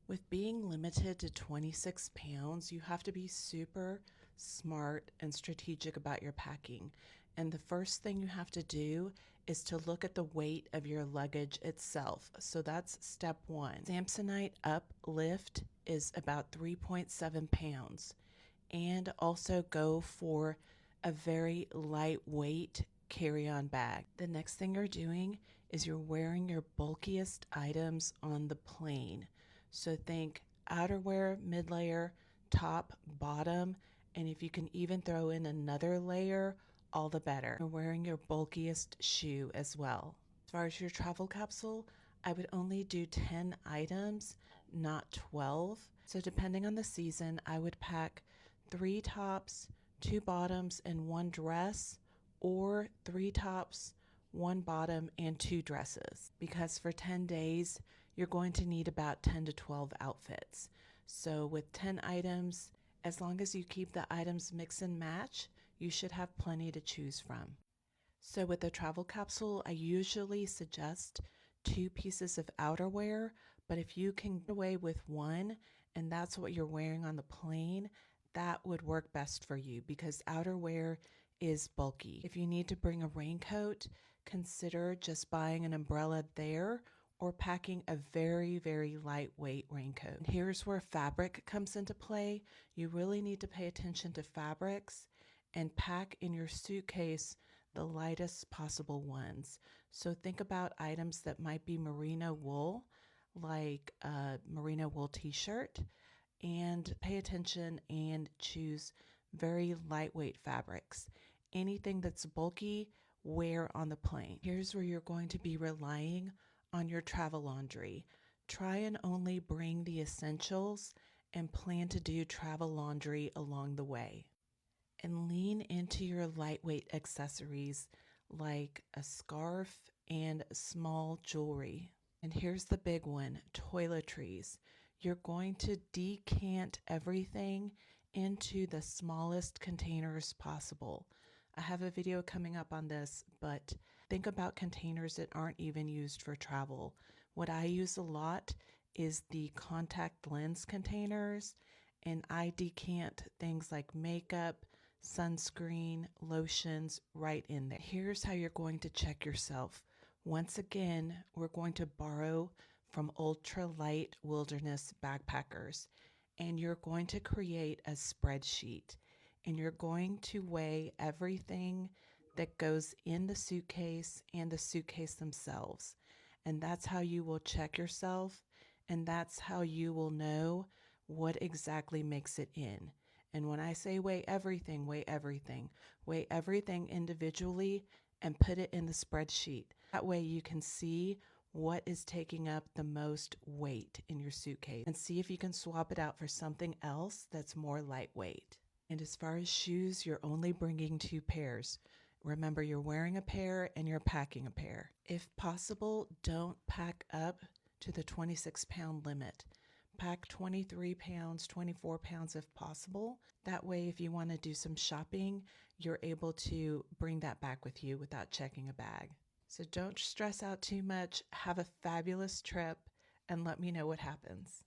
With being limited to 26 pounds, you have to be super smart and strategic about your packing. And the first thing you have to do is to look at the weight of your luggage itself. So that's step one. Samsonite Uplift is about 3.7 pounds. And also go for a very lightweight carry-on bag. The next thing you're doing is you're wearing your bulkiest items on the plane. So think outerwear, mid-layer, top, bottom, and if you can even throw in another layer, all the better. You're wearing your bulkiest shoe as well. As far as your travel capsule, I would only do 10 items, not 12. So depending on the season, I would pack 3 tops, 2 bottoms, and 1 dress, or 3 tops, 1 bottom, and 2 dresses. Because for 10 days, you're going to need about 10 to 12 outfits. So with 10 items, as long as you keep the items mix and match, you should have plenty to choose from. So with a travel capsule, I usually suggest 2 pieces of outerwear, but if you can get away with 1 and that's what you're wearing on the plane, that would work best for you because outerwear is bulky. If you need to bring a raincoat, consider just buying an umbrella there or packing a very, very lightweight raincoat. Here's where fabric comes into play. You really need to pay attention to fabrics and pack in your suitcase the lightest possible ones. So think about items that might be merino wool, like a merino wool t-shirt, and pay attention and choose very lightweight fabrics. Anything that's bulky, wear on the plane. Here's where you're going to be relying on your travel laundry. Try and only bring the essentials and plan to do travel laundry along the way. And lean into your lightweight accessories like a scarf and small jewelry. And here's the big one, toiletries. You're going to decant everything into the smallest containers possible. I have a video coming up on this, but think about containers that aren't even used for travel. What I use a lot is the contact lens containers, and I decant things like makeup, sunscreen, lotions right in there. Here's how you're going to check yourself. Once again, we're going to borrow from ultralight wilderness backpackers, and you're going to create a spreadsheet, and you're going to weigh everything that goes in the suitcase and the suitcase themselves. And that's how you will check yourself, and that's how you will know what exactly makes it in. And when I say weigh everything, weigh everything. Weigh everything individually and put it in the spreadsheet. That way you can see what is taking up the most weight in your suitcase and see if you can swap it out for something else that's more lightweight. And as far as shoes, you're only bringing 2 pairs. Remember, you're wearing a pair and you're packing a pair. If possible, don't pack up to the 26-pound limit. Pack 23 pounds, 24 pounds if possible. That way, if you want to do some shopping, you're able to bring that back with you without checking a bag. So don't stress out too much. Have a fabulous trip and let me know what happens.